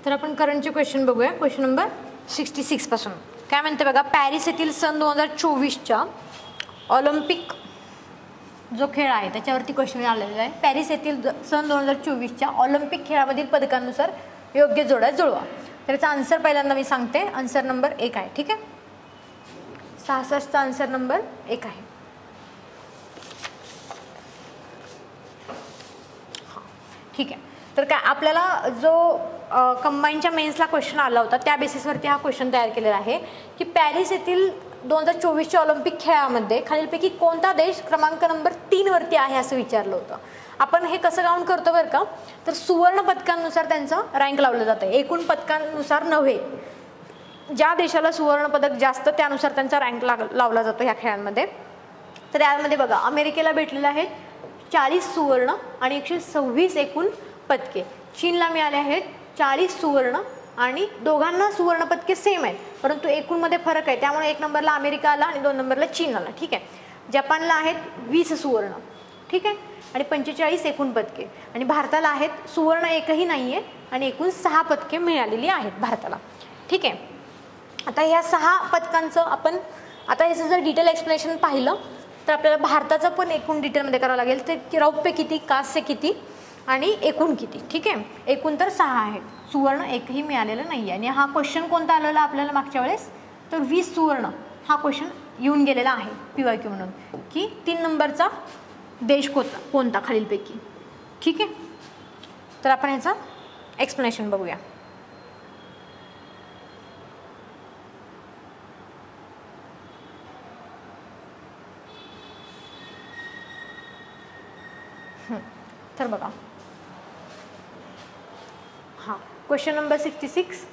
तर आपण करंटचे क्वेश्चन बघूया. क्वेश्चन नंबर 66 पासून काय म्हणते बघा. पॅरिस येथील सन 2024च्या ऑलिम्पिक जो खेळ आहे त्याच्यावरती क्वेश्चन आलेला आहे. पॅरिस येथील सन 2024च्या ऑलिम्पिक खेळामधील पदकांनुसार योग्य जोड्या जुळवा. तर याचा आन्सर पहिल्यांदा मी सांगते. आन्सर नंबर 1 आहे. ठीक आहे, 66चा आन्सर नंबर 1 आहे. ठीक आहे, तर काय आपल्याला जो कंबाईनच्या मेन्सला क्वेश्चन आला होता त्या बेसिसवरती हा क्वेश्चन तयार केलेला आहे की पॅरिस येथील 2024च्या ऑलिम्पिक खेळामध्ये खालीलपैकी कोणता देश क्रमांक नंबर 3 वरती आहे असं विचारलं होतं. आपण हे कसं काउंट करतो बरं का, तर सुवर्ण पदकांनुसार त्यांचं रँक लावलं जातं, एकूण पदकांनुसार नव्हे. ज्या देशाला सुवर्ण पदक जास्त त्यानुसार त्यांचा रँक लावला जातो ह्या खेळांमध्ये. तर यामध्ये बघा अमेरिकेला भेटलेले आहेत 40 सुवर्ण आणि 126 एकूण पदके. चीनला मिळाले आहेत 40 सुवर्ण आणि दोघांना सुवर्ण पदके सेम आहेत, परंतु एकूणमध्ये फरक आहे. त्यामुळे 1 नंबरला अमेरिका आला आणि 2 नंबरला चीन आला. ठीक आहे, जपानला आहेत 20 सुवर्ण, ठीक आहे, आणि 45 एकूण पदके. आणि भारताला आहेत सुवर्ण एकही नाही आहे आणि एकूण 6 पदके मिळालेली आहेत भारताला. ठीक आहे, आता ह्या 6 पदकांचं आपण आता ह्याचं जर डिटेल एक्सप्लेनेशन पाहिलं तर आपल्याला भारताचं पण एकूण डिटेलमध्ये करावं लागेल. तर रौप्य किती, कांस्य किती आणि एकूण किती. ठीक आहे, एकूण तर 6 आहेत, सुवर्ण एकही मिळालेलं नाही आहे. आणि हा क्वेश्चन कोणता आलेला आपल्याला मागच्या वेळेस, तर 20 सुवर्ण हा क्वेश्चन येऊन गेलेला आहे PYQ म्हणून की 3 नंबरचा देश कोणता खालीलपैकी. ठीक आहे, तर आपण ह्याचं एक्सप्लेनेशन बघूया. तर बघा हां, क्वेश्चन नंबर 66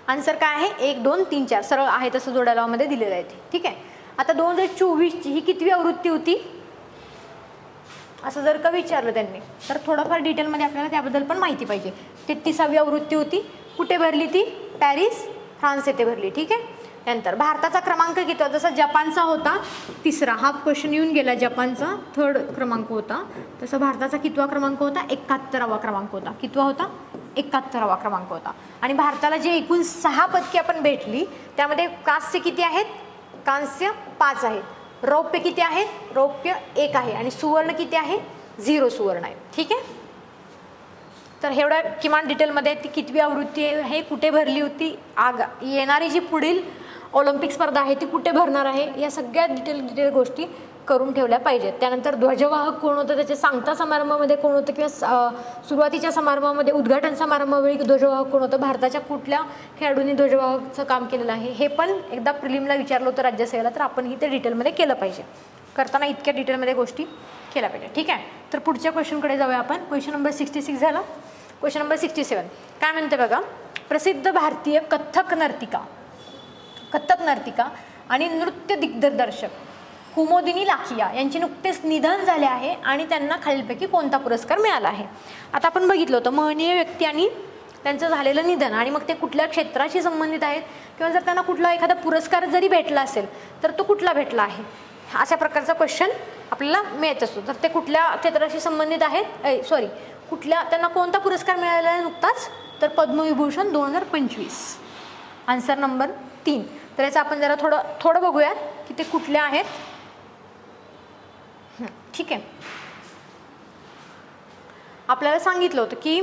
आन्सर काय आहे, 1 2 3 4 सरळ आहे तसं जोड्या मध्ये दिलेलं आहे. ठीक आहे, आता 2024ची ही कितवी आवृत्ती होती असं जर का विचारलं त्यांनी तर थोडंफार डिटेलमध्ये आपल्याला त्याबद्दल पण माहिती पाहिजे. 33वी आवृत्ती होती. कुठे भरली ती, पॅरिस फ्रान्स येथे भरली. ठीक आहे, नंतर भारताचा क्रमांक किती होता, जसा जपानचा होता 3रा, हा क्वेश्चन येऊन गेला, जपानचा 3rd क्रमांक होता, तसं भारताचा कितवा क्रमांक होता, 71वा क्रमांक होता. कितवा होता, 71वा क्रमांक होता. आणि भारताला जे एकूण 6 पदके आपण भेटली त्यामध्ये कांस्य किती आहेत, कांस्य 5 आहेत, रौप्य किती आहेत, रौप्य 1 आहे आणि सुवर्ण किती आहे, 0 सुवर्ण आहे. ठीक आहे, तर एवढ्या किमान डिटेलमध्ये ती कितवी आवृत्ती आहे, कुठे भरली होती, येणारी जी पुढील ऑलिम्पिक स्पर्धा आहे ती कुठे भरणार आहे, या सगळ्या डिटेल गोष्टी करून ठेवल्या पाहिजेत. त्यानंतर ध्वजवाहक कोण होतं, त्याचे सांगता समारंभामध्ये कोण होतं किंवा सुरुवातीच्या समारंभामध्ये उद्घाटन समारंभावेळी ध्वजवाहक कोण होतं, भारताच्या कुठल्या खेळाडूंनी ध्वजवाहकचं काम केलेलं आहे, हे पण एकदा प्रिलिमला विचारलं होतं राज्यसेवेला, तर आपण ही ते डिटेलमध्ये केलं पाहिजे. करताना इतक्या डिटेलमध्ये गोष्टी केल्या पाहिजे. ठीक आहे, तर पुढच्या क्वेश्चनकडे जाऊया आपण. क्वेश्चन नंबर 66 झाला. क्वेश्चन नंबर 67 काय म्हणते बघा. प्रसिद्ध भारतीय कथ्थक नर्तिका आणि नृत्य दिग्दर्शक कुमोदिनी लाखिया यांचे नुकतेच निधन झाले आहे आणि त्यांना खालीलपैकी कोणता पुरस्कार मिळाला आहे. आता आपण बघितलं होतं महनीय व्यक्ती आणि त्यांचं झालेलं निधन आणि मग ते कुठल्या क्षेत्राशी संबंधित आहेत किंवा जर त्यांना कुठला एखादा पुरस्कार जरी भेटला असेल तर तो कुठला भेटला आहे, अशा प्रकारचा क्वेश्चन आपल्याला मिळत असतो. तर ते कुठल्या क्षेत्राशी संबंधित आहेत, कुठल्या त्यांना कोणता पुरस्कार मिळाला आहे नुकताच, तर पद्मविभूषण 2025, आन्सर नंबर 3. तर याचं आपण जरा थोडं बघूयात की ते कुठले आहेत. ठीक आहे, आपल्याला सांगितलं होतं की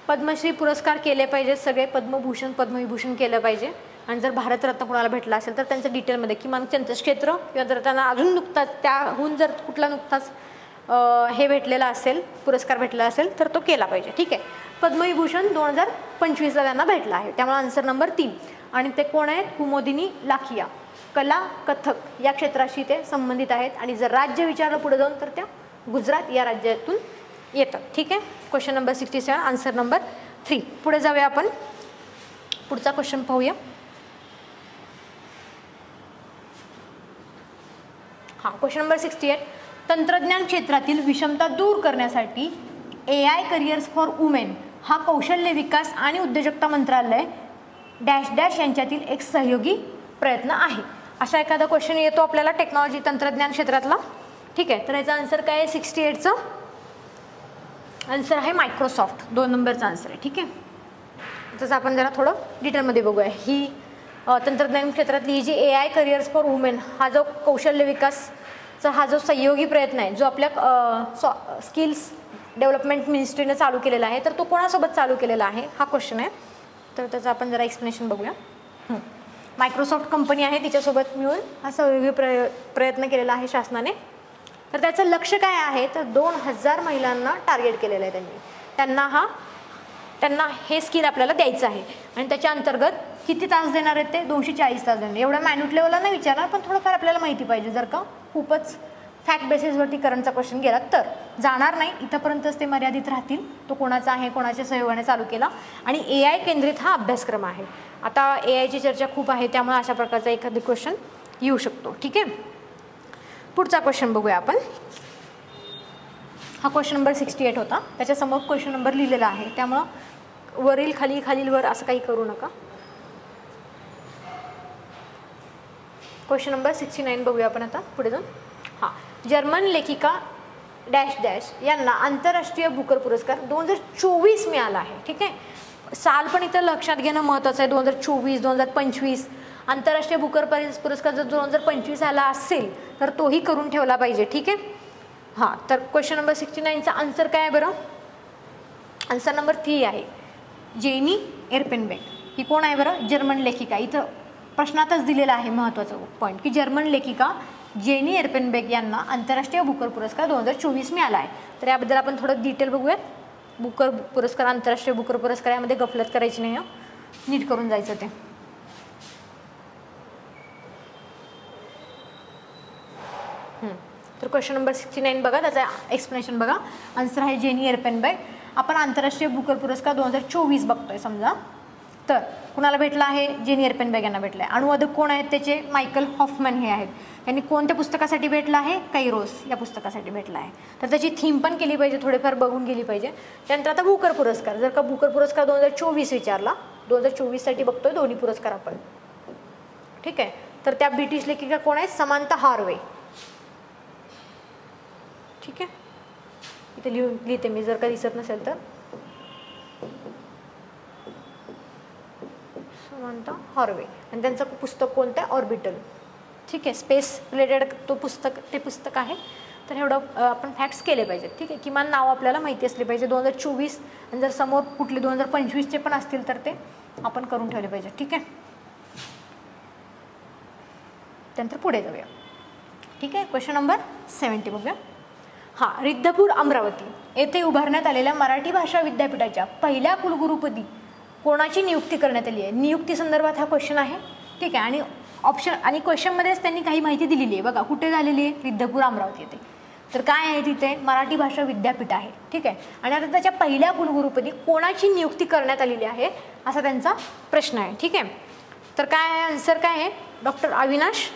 पद्मश्री पुरस्कार केले पाहिजेत सगळे, पद्मभूषण पद्मविभूषण केलं पाहिजे. आणि जर भारतरत्न कोणाला भेटला असेल तर त्यांचं डिटेलमध्ये किमान त्यांचं क्षेत्र किंवा जर त्यांना अजून नुकताच त्याहून जर कुठला नुकताच हे भेटलेला असेल, पुरस्कार भेटलेला असेल तर तो केला पाहिजे. ठीक आहे, पद्मविभूषण 2025ला त्यांना भेटला आहे, त्यामुळे आन्सर नंबर 3. आणि ते कोण आहेत, कुमोदिनी लाखिया, कला कथक या क्षेत्राशी ते संबंधित आहेत. आणि जर राज्य विचारलं पुढे जाऊन तर त्या गुजरात या राज्यातून येतात. ठीक आहे, क्वेश्चन नंबर 67 आन्सर नंबर 3. पुढे जाऊया आपण, पुढचा क्वेश्चन पाहूया. हां, क्वेश्चन नंबर 68 तंत्रज्ञान क्षेत्रातील विषमता दूर करण्यासाठी AI करिअर्स फॉर वुमेन हा कौशल्य विकास आणि उद्योजकता मंत्रालय -- यांच्यातील एक सहयोगी प्रयत्न आहे. असा एखादा क्वेश्चन येतो आपल्याला टेक्नॉलॉजी तंत्रज्ञान क्षेत्रातला. ठीक आहे, तर याचा आन्सर काय आहे, 68चं आन्सर आहे मायक्रोसॉफ्ट, 2 नंबरचा आन्सर आहे. ठीक आहे, तसं आपण जरा थोडं डिटेलमध्ये बघूया. ही तंत्रज्ञान क्षेत्रातली ही जी AI करिअर्स फॉर वुमेन हा जो कौशल्य विकासचा हा जो सहयोगी प्रयत्न आहे, जो आपल्या स्किल्स डेव्हलपमेंट मिनिस्ट्रीने चालू केलेला आहे, तर तो कोणासोबत चालू केलेला आहे हा क्वेश्चन आहे. तर त्याचं आपण जरा एक्सप्लेनेशन बघूया. मायक्रोसॉफ्ट कंपनी आहे, तिच्यासोबत मिळून हा सहयोगी प्रयत्न केलेला आहे शासनाने. तर त्याचं लक्ष काय आहे, तर 2000 महिलांना टार्गेट केलेलं आहे त्यांना हे स्किल आपल्याला द्यायचं आहे. आणि त्याच्या अंतर्गत किती तास देणार आहेत ते 240 तास देणार. एवढ्या मॅन्युट लेवलला नाही विचारणार, पण थोडंफार आपल्याला माहिती पाहिजे. जर का खूपच फॅक्ट बेसिसवरती करंटचा क्वेश्चन गेला तर जाणार नाही, इथंपर्यंतच ते मर्यादित राहतील. तो कोणाचा आहे, कोणाच्या सहयोगाने चालू केला आणि AI केंद्रित हा अभ्यासक्रम आहे. आता AIची चर्चा खूप आहे, त्यामुळे अशा प्रकारचा एखादी क्वेश्चन येऊ शकतो. ठीक आहे, पुढचा क्वेश्चन बघूया आपण. हा क्वेश्चन नंबर 68 होता. त्याच्यासमोर क्वेश्चन नंबर लिहिलेला आहे, त्यामुळं वरील खाली खालील वर असं काही करू नका. क्वेश्चन नंबर 69 बघूया आपण आता पुढे जाऊन. हां, जर्मन लेखिका डॅश डॅश यांना आंतरराष्ट्रीय बुकर पुरस्कार 2024 मिळाला आहे. ठीक आहे, साल पण इथं लक्षात घेणं महत्त्वाचं आहे. 2024, 2025 आंतरराष्ट्रीय बुकर पुरस्कार जर 2025 आला असेल तर तोही करून ठेवला पाहिजे. ठीक आहे, हां. तर क्वेश्चन नंबर 69चा आन्सर काय आहे बरं? आन्सर नंबर 3 आहे, जेनी एरपेनबेक. ही कोण आहे बरं? जर्मन लेखिका. इथं प्रश्नातच दिलेला आहे महत्त्वाचं पॉईंट की जर्मन लेखिका जेनी एरपेनबेक यांना आंतरराष्ट्रीय बुकर पुरस्कार 2024 मिळाला आहे. तर याबद्दल आपण थोडं डिटेल बघूयात. बुकर पुरस्कार, आंतरराष्ट्रीय बुकर पुरस्कार यामध्ये गफलत करायची नाही, नीट करून जायचं ते. तर क्वेश्चन नंबर 69 बघा, त्याचा एक्सप्लेनेशन बघा. आन्सर आहे जेनी एरपेनबेक. आपण आंतरराष्ट्रीय बुकर पुरस्कार 2024 बघतोय समजा, तर कुणाला भेटला आहे? जेनी एरपेनबेक यांना भेटला आहे. अनुवादक कोण आहेत त्याचे? मायकल हॉफमॅन हे आहेत. यांनी कोणत्या पुस्तकासाठी भेटला आहे? कैरोस या पुस्तकासाठी भेटला आहे. तर त्याची थीम पण केली पाहिजे, थोडेफार बघून गेली पाहिजे. त्यानंतर आता बुकर पुरस्कार, जर का बुकर पुरस्कार 2024 विचारला, 2024साठी बघतोय दोन्ही पुरस्कार आपण. ठीक आहे, तर त्या ब्रिटिश लेखिका कोण आहेत? Samantha Harvey. ठीक आहे, इथे लिहिते मी, जर का दिसत नसेल तर. Samantha Harvey. आणि त्यांचं पुस्तक कोणतं आहे? ऑर्बिटल. ठीक आहे, स्पेस रिलेटेड ते पुस्तक आहे. तर एवढं आपण फॅक्ट्स केले पाहिजेत. ठीक आहे, किमान नाव आपल्याला माहिती असले पाहिजे. 2024 आणि जर समोर कुठले 2025चे पण असतील तर ते आपण करून ठेवले पाहिजे. ठीक आहे, त्यानंतर पुढे जाऊया. ठीक आहे, क्वेश्चन नंबर 70 बघूया. हां, रिद्धपूर अमरावती येथे उभारण्यात आलेल्या मराठी भाषा विद्यापीठाच्या पहिल्या कुलगुरुपदी कोणाची नियुक्ती करण्यात आली आहे? नियुक्ती संदर्भात हा क्वेश्चन आहे. ठीक आहे, आणि ऑप्शन आणि क्वेश्चनमध्येच त्यांनी काही माहिती दिलेली आहे बघा. कुठे झालेली आहे? रिद्धपूर अमरावती येथे. तर काय आहे तिथे? मराठी भाषा विद्यापीठ आहे. ठीक आहे, आणि आता त्याच्या पहिल्या कुलगुरुपदी कोणाची नियुक्ती करण्यात आलेली आहे असा त्यांचा प्रश्न आहे. ठीक आहे, तर काय आहे आन्सर? काय आहे? डॉक्टर अविनाश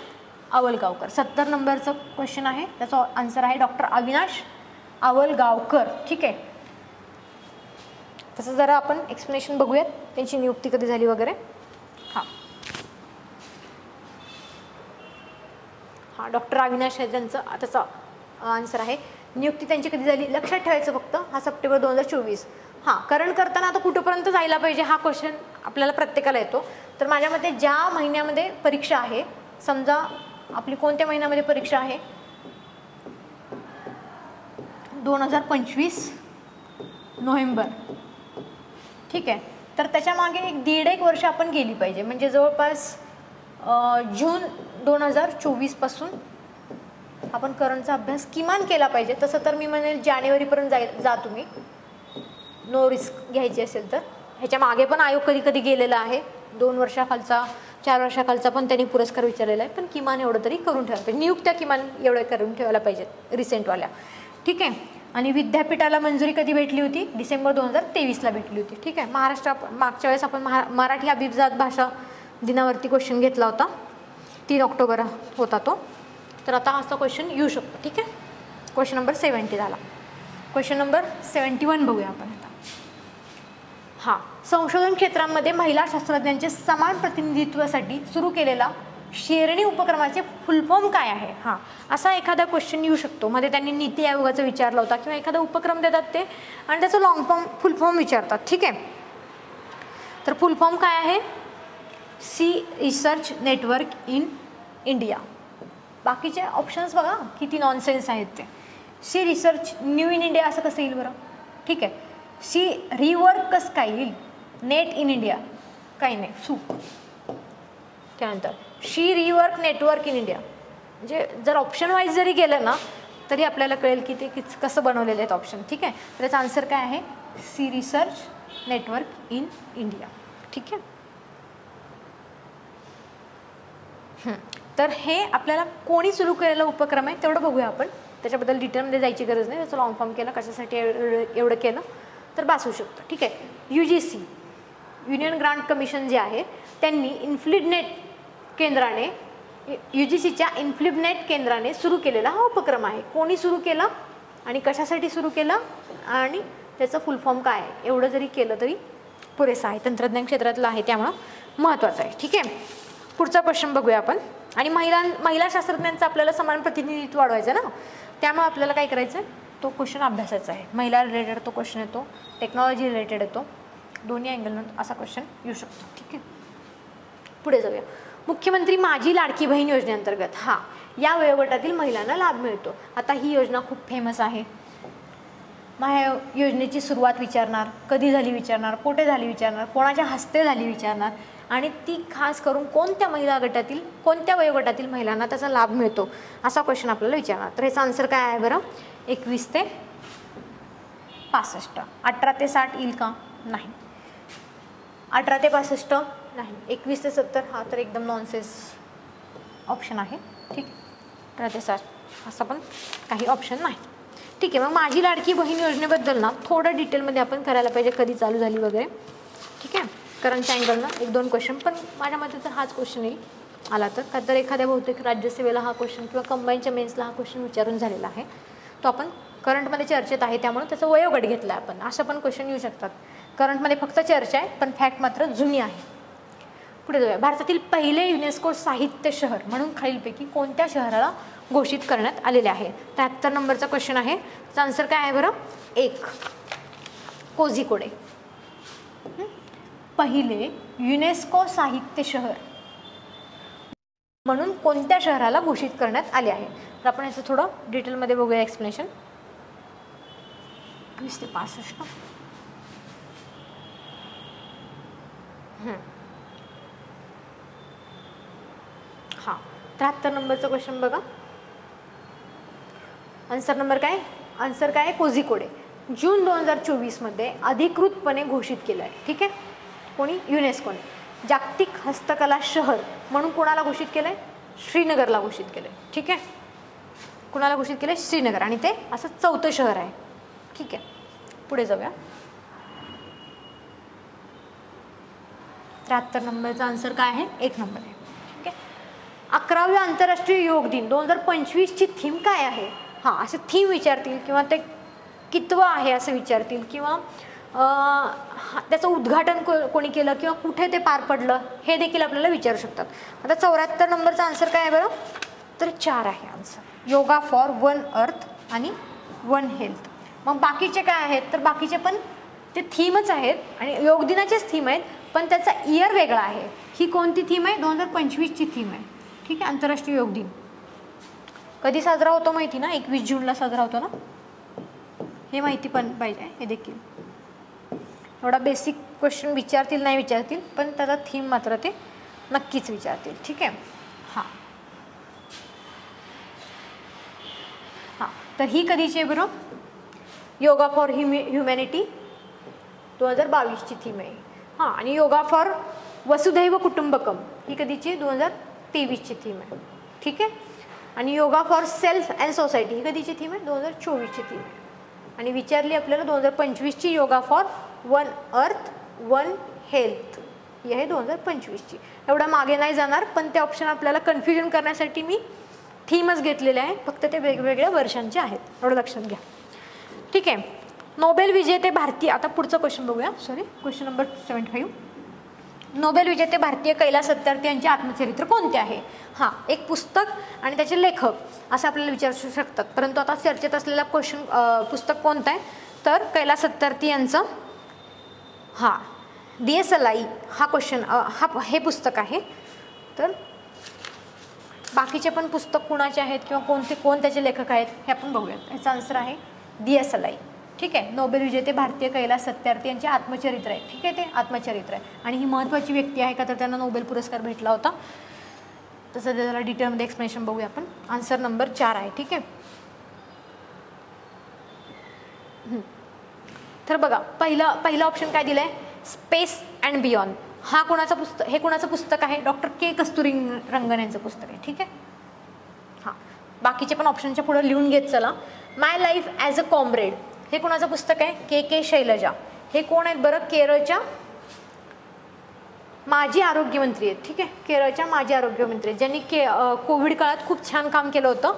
आवलगावकर. 70 नंबरचं क्वेश्चन आहे, त्याचा आन्सर आहे डॉक्टर अविनाश आवलगावकर. ठीक आहे, तसं जरा आपण एक्सप्लेनेशन बघूयात, त्यांची नियुक्ती कधी झाली वगैरे. हां हां, डॉक्टर अविनाश आहे त्यांचं, त्याचा आन्सर आहे. नियुक्ती त्यांची कधी झाली लक्षात ठेवायचं फक्त. हा सप्टेंबर 2024. हां, करण करताना आता कुठंपर्यंत जायला पाहिजे हा क्वेश्चन आपल्याला प्रत्येकाला येतो. तर माझ्या मते ज्या महिन्यामध्ये परीक्षा आहे, समजा आपली कोणत्या महिन्यामध्ये परीक्षा आहे? 2025 नोव्हेंबर. ठीक आहे, तर त्याच्या मागे 1.5 वर्ष आपण गेली पाहिजे. म्हणजे जवळपास जून 2024 पासून आपण करंटचा अभ्यास किमान केला पाहिजे. तसं तर मी म्हणेल जानेवारीपर्यंत जा तुम्ही, नो रिस्क घ्यायची असेल तर. ह्याच्या मागे पण आयोग कधी कधी गेलेला आहे, 2 वर्षाखालचा 4 वर्षाखालचा पण त्यांनी पुरस्कार विचारलेला आहे. पण किमान एवढं तरी करून ठेवायला पाहिजे. नियुक्त्या किमान एवढं करून ठेवायला पाहिजेत रिसेंटवाल्या. ठीक आहे, आणि विद्यापीठाला मंजुरी कधी भेटली होती? डिसेंबर 2023ला भेटली होती. ठीक आहे, मागच्या वेळेस आपण मराठी अभिजात भाषा दिनावरती क्वेश्चन घेतला होता, 3 ऑक्टोबर होता तो. तर आता असा क्वेश्चन येऊ शकतो. ठीक आहे, क्वेश्चन नंबर 70 झाला. क्वेश्चन नंबर 71 बघूया आपण आता. हां, संशोधन क्षेत्रामध्ये महिला शास्त्रज्ञांचे समान प्रतिनिधित्वासाठी सुरू केलेला शेरणी उपक्रमाचे फुल फॉर्म काय आहे? हां, असा एखादा क्वेश्चन येऊ शकतो. मध्ये त्यांनी नीती आयोगाचं विचारला होता किंवा एखादा उपक्रम देतात ते आणि त्याचं लॉंग फॉर्म फुल फॉर्म विचारतात. ठीक आहे, तर फुल फॉर्म काय आहे? C research network in India. बाकीचे ऑप्शन्स बघा किती नॉनसेन्स आहेत ते. C research new in India असं कसं येईल बरं? ठीक आहे, सी रिवर्क कसं काय येईल? नेट इन इंडिया काही नाही, चूक. त्यानंतर शी रिवर्क नेटवर्क इन इंडिया. म्हणजे जर ऑप्शन वाईज जरी गेलं ना तरी आपल्याला कळेल की ते कसं बनवलेले आहेत ऑप्शन. ठीक आहे, तर त्याचा आन्सर काय आहे? C research network in India. ठीक आहे, तर हे आपल्याला कोणी सुरू केलेला उपक्रम आहे तेवढं बघूया आपण. त्याच्याबद्दल डिटेलमध्ये जायची गरज नाही. त्याचं लॉंग फॉर्म केलं कशासाठी एवढं केलं तर बास होऊ शकतं. ठीक आहे, UGC युनियन ग्रांट कमिशन जे आहे त्यांनी इन्फ्लिबनेट केंद्राने UGCच्या इन्फ्लिबनेट केंद्राने सुरू केलेला हा उपक्रम आहे. कोणी सुरू केला आणि कशासाठी सुरू केलं आणि त्याचं फुल फॉर्म काय आहे एवढं जरी केलं तरी पुरेसं आहे. तंत्रज्ञान क्षेत्रातलं आहे त्यामुळं महत्त्वाचं आहे. ठीक आहे, पुढचा क्वेश्चन बघूया आपण. आणि महिला शास्त्रज्ञांचं आपल्याला समान प्रतिनिधित्व वाढवायचं ना, त्यामुळे आपल्याला काय करायचं आहे? तो क्वेश्चन अभ्यासाचा आहे. महिला रिलेटेड तो क्वेश्चन येतो, टेक्नॉलॉजी रिलेटेड येतो, दोन्ही अँगलनं असा क्वेश्चन येऊ शकतो. ठीक आहे, पुढे जाऊया. मुख्यमंत्री माझी लाडकी बहीण योजनेअंतर्गत हा या वयोगटातील महिलांना लाभ मिळतो. आता ही योजना खूप फेमस आहे. ह्या योजनेची सुरुवात विचारणार, कधी झाली विचारणार, कुठे झाली विचारणार, कोणाच्या हस्ते झाली विचारणार आणि ती खास करून कोणत्या महिला गटातील कोणत्या वयोगटातील महिलांना त्याचा लाभ मिळतो असा क्वेश्चन आपल्याला विचारणार. तर ह्याचा आन्सर काय आहे बरं? 21 ते 65. 18 ते 60 येईल का? नाही. 18 ते 65 नाही. 21 ते 70 हा तर एकदम नॉनसेन्स ऑप्शन आहे. ठीक, 18 ते 60 असं पण काही ऑप्शन नाही. ठीक आहे, मग माझी लाडकी बहीण योजनेबद्दल ना थोडं डिटेलमध्ये आपण करायला पाहिजे, कधी चालू झाली वगैरे. ठीक आहे, करंटच्या अँगलनं 1-2 क्वेश्चन, पण माझ्या मते तर हाच क्वेश्चन येईल आला तर. का तर एखाद्या बहुतेक राज्यसेवेला हा क्वेश्चन किंवा कंबाईनच्या मेन्सला हा क्वेश्चन विचारून झालेला आहे. तो आपण करंटमध्ये चर्चेत आहे त्यामुळे त्याचा वयोगट घेतला आपण. असं पण क्वेश्चन येऊ शकतात. करंटमध्ये फक्त चर्चा आहे पण फॅक्ट मात्र जुनी आहे. पुढे जाऊया. भारतातील पहिले युनेस्को साहित्य शहर म्हणून खालीलपैकी कोणत्या शहराला घोषित करण्यात आलेले आहे? 73 नंबरचा क्वेश्चन आहे. त्याचा आन्सर काय आहे बरं? 1 कोझिकोडे. पहिले युनेस्को साहित्य शहर म्हणून कोणत्या शहराला घोषित करण्यात आले आहे? तर आपण याचं थोडं डिटेलमध्ये बघूया एक्सप्लेनेशन. 20 ते 65. हां, 73 नंबरचा क्वेश्चन बघा. आन्सर नंबर काय? आन्सर काय आहे? कोझिकोडे. जून 2024 मध्ये अधिकृतपणे घोषित केलं आहे. ठीक आहे, कोणी? युनेस्कोने. जागतिक हस्तकला शहर म्हणून कोणाला घोषित केलं आहे? श्रीनगरला घोषित केलं आहे. ठीक आहे, कुणाला घोषित केलं आहे? श्रीनगर. आणि ते असं 4थं शहर आहे. ठीक आहे, पुढे जाऊया. 73 नंबरचा आन्सर काय आहे? 1 नंबर आहे. ठीक आहे, 11व्या आंतरराष्ट्रीय योग दिन 2025ची थीम काय आहे? हां, असे थीम विचारतील किंवा ते कितवं आहे असं विचारतील किंवा त्याचं उद्घाटन कोणी केलं किंवा कुठे ते पार पडलं हे देखील आपल्याला विचारू शकतात. आता 74 नंबरचा आन्सर काय आहे बरं? तर 4 आहे आन्सर. योगा फॉर वन अर्थ आणि वन हेल्थ. मग बाकीचे काय आहेत? तर बाकीचे पण ते थीमच आहेत आणि योग दिनाचेच थीम आहेत पण त्याचा इयर वेगळा आहे. ही कोणती थीम आहे? 2025ची थीम आहे. ठीक आहे, आंतरराष्ट्रीय योग दिन कधी साजरा होतो माहिती ना? 21 जूनला साजरा होतो ना, हे माहिती पण पाहिजे. हे देखील एवढा बेसिक क्वेश्चन विचारतील नाही विचारतील पण त्याचा थीम मात्र ते नक्कीच विचारतील. ठीक आहे, हां हां, तर ही कधीची आहे बरं? योगा फॉर ह्युमॅनिटी 2022ची थीम आहे. हां, आणि योगा फॉर वसुधैव कुटुंबकम ही कधीची? 2023ची थीम आहे. ठीक आहे, आणि yoga for self and society ही कधीची थीम आहे? 2024ची थीम आहे. आणि विचारली आपल्याला 2025ची yoga for one earth one health ही आहे 2025ची. एवढा मागे नाही जाणार पण ते ऑप्शन आपल्याला कन्फ्युजन करण्यासाठी मी थीमच घेतलेले आहे, फक्त ते वेगवेगळ्या वर्षांचे आहेत, एवढं लक्षात घ्या. ठीक आहे, नोबेल विजेते भारतीय. आता पुढचा क्वेश्चन बघूया. Sorry, question number 75. नोबेल विजेते भारतीय कैलास सत्यार्थी यांचे आत्मचरित्र कोणते आहे? हां, एक पुस्तक आणि त्याचे लेखक असं आपल्याला विचारू शकतात, परंतु आता चर्चेत असलेला क्वेश्चन पुस्तक कोणतं आहे तर कैलास सत्यार्थी यांचं दियसलाई हा क्वेश्चन हे पुस्तक आहे. तर बाकीचे पण पुस्तक कुणाचे आहेत किंवा कोण त्याचे लेखक आहेत हे आपण बघूयात. याचा आन्सर आहे दियसलाई. ठीक आहे, नोबेल विजेते भारतीय कैलास सत्यार्थी यांचे आत्मचरित्र आहे. ठीक आहे, ते आत्मचरित्र आहे आणि ही महत्त्वाची व्यक्ती आहे का तर त्यांना नोबेल पुरस्कार भेटला होता. तसं त्याला डिटेलमध्ये एक्सप्लेनेशन बघूया आपण. आन्सर नंबर 4 आहे. ठीक आहे, तर बघा पहिला ऑप्शन काय दिलं आहे? Space and beyond. हे कोणाचं पुस्तक आहे? डॉक्टर के कस्तुरीरंगन यांचं पुस्तक आहे. ठीक आहे, हां, बाकीचे पण ऑप्शनच्या पुढे लिहून घेत चला. माय लाईफ ॲज अ कॉम्रेड हे कोणाचं पुस्तक आहे? के शैलजा. हे कोण आहेत बरं? केरळच्या माजी आरोग्यमंत्री आहेत. ठीक आहे, केरळच्या माजी आरोग्यमंत्री आहेत, ज्यांनी कोविड काळात खूप छान काम केलं होतं.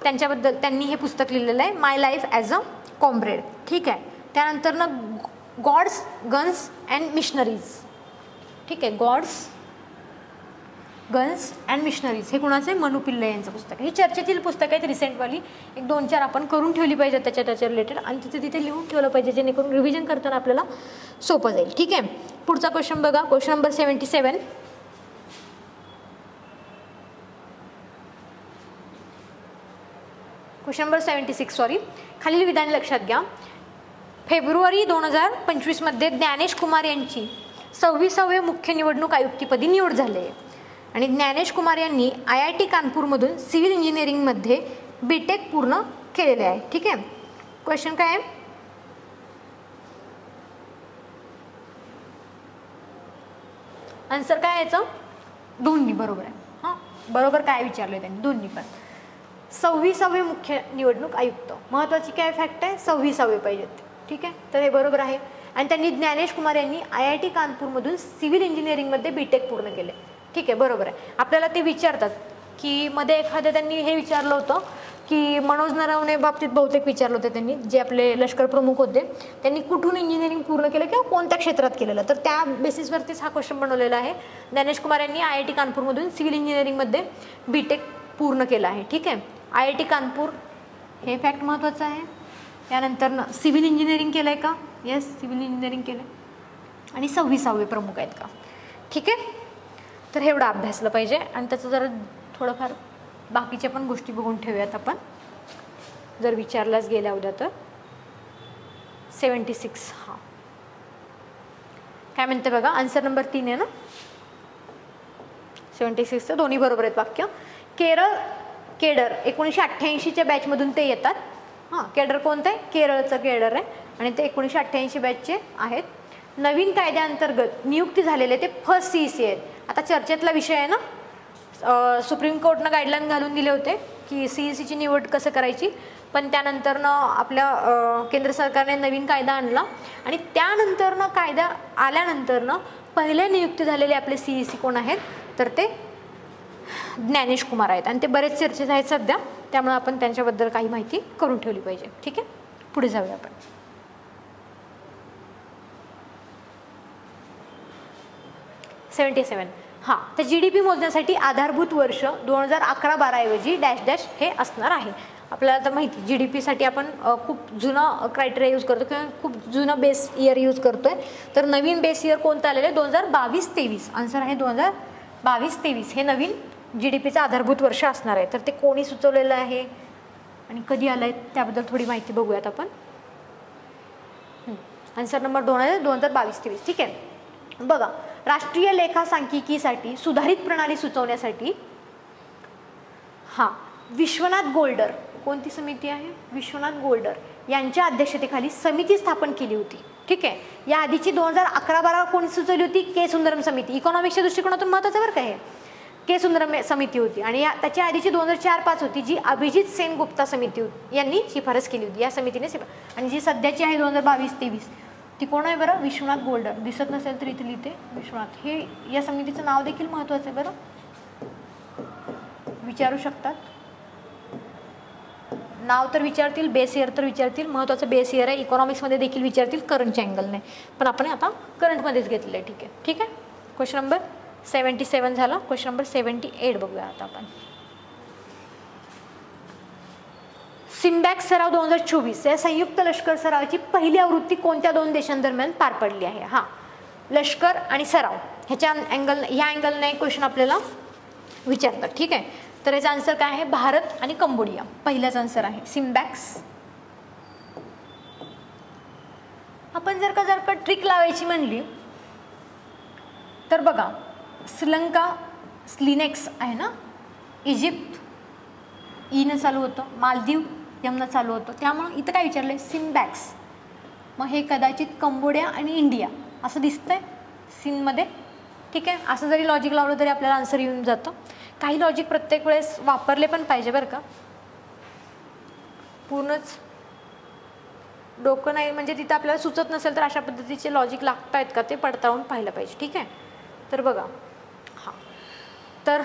त्यांच्याबद्दल त्यांनी हे पुस्तक लिहिलेलं आहे, माय लाईफ ॲज अ कॉम्रेड. ठीक आहे, त्यानंतर ना गॉड्स गन्स अँड मिशनरीज. ठीक आहे, गॉड्स गन्स अँड मिशनरीज हे कुणाचं आहे? मनु पिल्लै यांचं पुस्तक आहे. ही चर्चेतील पुस्तक आहेत रिसेंटवाली. 1-2-4 आपण करून ठेवली पाहिजे त्याच्या रिलेटेड आणि तिथे लिहून ठेवलं पाहिजे, जेणेकरून रिव्हिजन करताना आपल्याला सोपं जाईल. ठीक आहे, पुढचा क्वेश्चन बघा. Question number 77. Question number 76 sorry. खालील विधान लक्षात घ्या. फेब्रुवारी 2025 मध्ये ज्ञानेश कुमार यांची 26वे मुख्य निवडणूक आयुक्तपदी निवड झाली आहे आणि ज्ञानेश कुमार यांनी IIT कानपूरमधून सिव्हिल इंजिनिअरिंगमध्ये BTech पूर्ण केलेले आहे. ठीक आहे, क्वेश्चन काय आहे? आन्सर काय याचं? दोन्ही बरोबर आहे. हां, बरोबर काय विचारलं त्यांनी? दोन्ही पण. 26वे मुख्य निवडणूक आयुक्त, महत्त्वाची काय फॅक्ट आहे? 26वे पाहिजेत. ठीक आहे, तर हे बरोबर आहे. आणि त्यांनी ज्ञानेश कुमार यांनी IIT कानपूरमधून सिव्हिल इंजिनिअरिंगमध्ये BTech पूर्ण केले. ठीक आहे, बरोबर आहे. आपल्याला ते विचारतात की मध्ये एखाद्या त्यांनी हे विचारलं होतं की मनोज नरवणे बाबतीत बहुतेक विचारलं होतं त्यांनी, जे आपले लष्कर प्रमुख होते, त्यांनी कुठून इंजिनिअरिंग पूर्ण केलं किंवा कोणत्या क्षेत्रात केलेलं. तर त्या बेसिसवरतीच हा क्वेश्चन बनवलेला आहे. ज्ञानेश कुमार यांनी IIT कानपूरमधून सिव्हिल इंजिनिअरिंगमध्ये BTech पूर्ण केलं आहे. ठीक आहे, IIT कानपूर हे फॅक्ट महत्त्वाचं आहे. त्यानंतर सिव्हिल इंजिनिअरिंग केलं आहे का? येस, सिव्हिल इंजिनिअरिंग केलं आहे. आणि 26वे प्रमुख आहेत का? ठीक आहे, तर हे एवढं अभ्यासलं पाहिजे आणि त्याचं जरा थोडंफार बाकीच्या पण गोष्टी बघून ठेवूयात आपण, जर विचारल्याच गेल्या उद्या तर. 76 हां, काय म्हणते बघा. आन्सर नंबर 3 आहे ना. 76चं दोन्ही बरोबर आहेत वाक्य. केडर 1988च्या बॅचमधून ते येतात. हां, केडर कोणतं आहे? केरळचं केडर आहे आणि ते 1988 बॅचचे आहेत. नवीन कायद्याअंतर्गत नियुक्ती झालेले ते फर्स्ट CEC आहेत. आता चर्चेतला विषय आहे ना, सुप्रीम कोर्टनं गाईडलाईन घालून दिले होते की CECची निवड कसं करायची, पण त्यानंतरनं आपल्या केंद्र सरकारने नवीन कायदा आणला आणि त्यानंतरनं कायदा आल्यानंतरनं पहिले नियुक्ती झालेले आपले CEC कोण आहेत तर ते ज्ञानेश कुमार आहेत आणि ते बरेच चर्चेत आहेत सध्या, त्यामुळे आपण त्यांच्याबद्दल काही माहिती करून ठेवली पाहिजे. ठीक आहे, पुढे जाऊया आपण. हां, तर GDP मोजण्यासाठी आधारभूत वर्ष 2011-12 ऐवजी डॅश हे असणार आहे. आपल्याला तर माहिती GDPसाठी आपण खूप जुना क्रायटेरिया यूज करतो किंवा खूप जुना बेस इयर यूज करतो आहे. तर नवीन बेस इयर कोणतं आलेलं आहे? 2022-23. आन्सर आहे 2022-23 हे नवीन GDPचं आधारभूत वर्ष असणार आहे. तर ते कोणी सुचवलेलं आहे आणि कधी आलं आहे त्याबद्दल थोडी माहिती बघूयात आपण. आन्सर नंबर 2 आहे 2022-23. ठीक आहे, बघा. राष्ट्रीय लेखा सांख्यिकीसाठी सुधारित प्रणाली सुचवण्यासाठी विश्वनाथ गोल्डर, कोणती समिती आहे? विश्वनाथ गोल्डर यांच्या अध्यक्षतेखाली समिती स्थापन केली होती. ठीक आहे, या आधीची 2011-12 कोणी सुचवली होती? के सुंदरम समिती. इकॉनॉमिक्सच्या दृष्टिकोनातून महत्त्वाचं बरं का हे. के सुंदरम समिती होती आणि त्याच्या आधीची 2004-5 होती, जी अभिजित सेनगुप्ता समिती यांनी शिफारस केली होती. या समितीने आणि जी सध्याची आहे 2022-23 ती कोण आहे बरं? विश्वनाथ गोल्डर. दिसत नसेल तर इथे लिहिते विश्वनाथ. हे या समितीचं नाव देखील महत्त्वाचं आहे बरं, विचारू शकतात. नाव तर विचारतील, बेस इयर तर विचारतील. महत्त्वाचं बेस इयर आहे. इकॉनॉमिक्समध्ये देखील विचारतील करंटच्या अँगलने, पण आपण आता करंटमध्येच घेतलेलं आहे. ठीक आहे, ठीक आहे. क्वेश्चन नंबर 77 झाला. क्वेश्चन नंबर 78 बघूया आता आपण. सिम्बॅक सराव 2024 या संयुक्त लष्कर सरावाची पहिली आवृत्ती कोणत्या दोन देशांदरम्यान पार पडली आहे? हा, लष्कर आणि सराव ह्या अँगलने क्वेश्चन आपल्याला विचारतात. ठीक आहे, तर याचा आन्सर काय आहे? भारत आणि कंबोडिया पहिलाच आन्सर आहे सिम्बॅक्स. आपण जर का ट्रिक लावायची म्हणली तर बघा, श्रीलंका स्लिनेक्स आहे ना, इजिप्त ईनं चालू होतं, मालदीव यमनं चालू होतं, त्यामुळं इथं काय विचारलंय? सिम्बॅक्स. मग हे कदाचित कंबोडिया आणि इंडिया असं दिसतंय सीनमध्ये. ठीक आहे, असं जरी लॉजिक लावलं तरी आपल्याला आन्सर येऊन जातं. काही लॉजिक प्रत्येक वेळेस वापरले पण पाहिजे बरं का, पूर्णच डोकं नाही, म्हणजे तिथं आपल्याला सुचत नसेल तर अशा पद्धतीचे लॉजिक लागत आहेत का ते पडताळून पाहिलं पाहिजे. ठीक आहे, तर बघा हां, तर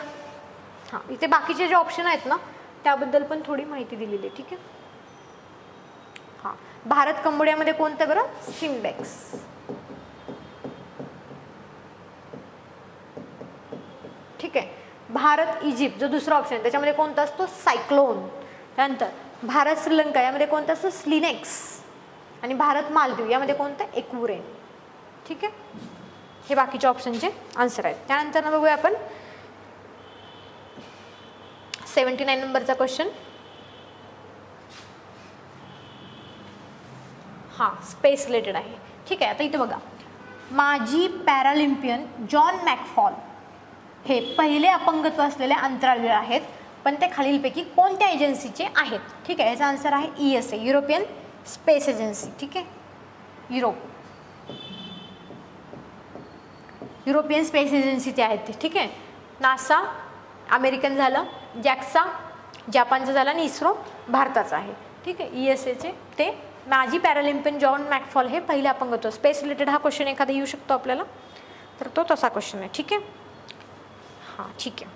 हां इथे बाकीचे जे ऑप्शन आहेत ना त्याबद्दल पण थोडी माहिती दिलेली आहे. ठीक आहे, हां, भारत कंबोडियामध्ये कोणतं बरं? सिम्बॅक्स. ठीक आहे, भारत इजिप्त जो दुसरा ऑप्शन आहे त्याच्यामध्ये कोणता असतो? सायक्लोन. त्यानंतर भारत श्रीलंका यामध्ये कोणतं असतं? स्लिनेक्स. आणि भारत मालदीव यामध्ये कोणतं? एक्युरेन. ठीक आहे, हे बाकीचे ऑप्शनचे आन्सर आहेत. त्यानंतर बघूया आपण 79 नंबरचा क्वेश्चन. हां, स्पेस रिलेटेड आहे. ठीक आहे, आता इथे बघा, माजी पॅरालिम्पियन जॉन मॅकफॉल हे पहिले अपंगत्व असलेले अंतराळवीर आहेत, पण ते खालीलपैकी कोणत्या एजन्सीचे आहेत? ठीक आहे, याचा आन्सर आहे ESA, युरोपियन स्पेस एजन्सी. ठीक आहे, युरोपियन स्पेस एजन्सीचे आहेत ते. ठीक आहे, नासा अमेरिकन झालं, जॅक्सा जपानचं झालं आणि इस्रो भारताचं आहे. ठीक आहे, ESAचे ते माजी पॅरालिम्पियन जॉन मॅकफॉल हे पहिले अपंगत्व. स्पेस रिलेटेड हा क्वेश्चन एखादा येऊ शकतो आपल्याला, तर तो तसा क्वेश्चन आहे. ठीक आहे, हां ठीक आहे,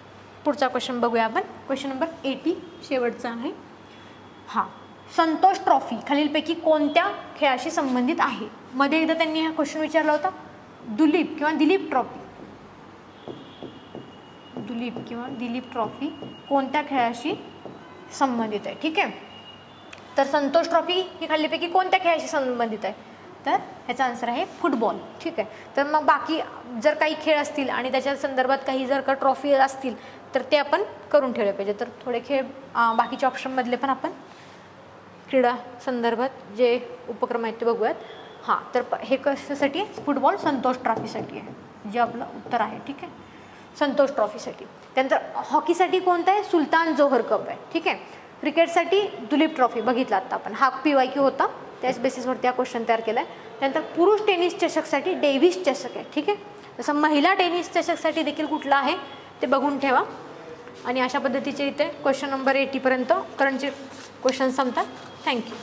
पुढचा क्वेश्चन बघूया आपण. क्वेश्चन नंबर 80 शेवटचा आहे. हां, संतोष ट्रॉफी खालीलपैकी कोणत्या खेळाशी संबंधित आहे? मध्ये एकदा त्यांनी हा क्वेश्चन विचारला होता, दुलीप किंवा दिलीप ट्रॉफी. दुलीप किंवा दिलीप ट्रॉफी कोणत्या खेळाशी संबंधित आहे? ठीक आहे, तर संतोष ट्रॉफी ही खालीलपैकी कोणत्या खेळाशी संबंधित आहे? तर ह्याचा आन्सर आहे फुटबॉल. ठीक आहे, तर मग बाकी जर काही खेळ असतील आणि त्याच्या संदर्भात काही जर का ट्रॉफी असतील तर ते आपण करून ठेवले पाहिजे. तर थोडे खेळ बाकीच्या ऑप्शनमधले पण आपण क्रीडा संदर्भात जे उपक्रम आहेत ते बघूयात. हां, तर हे कशासाठी आहे? फुटबॉल संतोष ट्रॉफीसाठी आहे, जे आपलं उत्तर आहे. ठीक आहे, संतोष ट्रॉफीसाठी. त्यानंतर हॉकीसाठी कोणतं आहे? सुलतान जोहर कप आहे. ठीक आहे, क्रिकेटसाठी दुलीप ट्रॉफी बघितला आता आपण, हा PYQ होता, त्याच बेसिसवरती हा क्वेश्चन तयार केला आहे. त्यानंतर पुरुष टेनिस चषकसाठी डेव्हिस चषक आहे. ठीक आहे, जसं महिला टेनिस चषकसाठी देखील कुठला आहे ते बघून ठेवा. आणि अशा पद्धतीचे इथे क्वेश्चन नंबर 80 पर्यंत करंटचे क्वेश्चन संपतात. थँक्यू.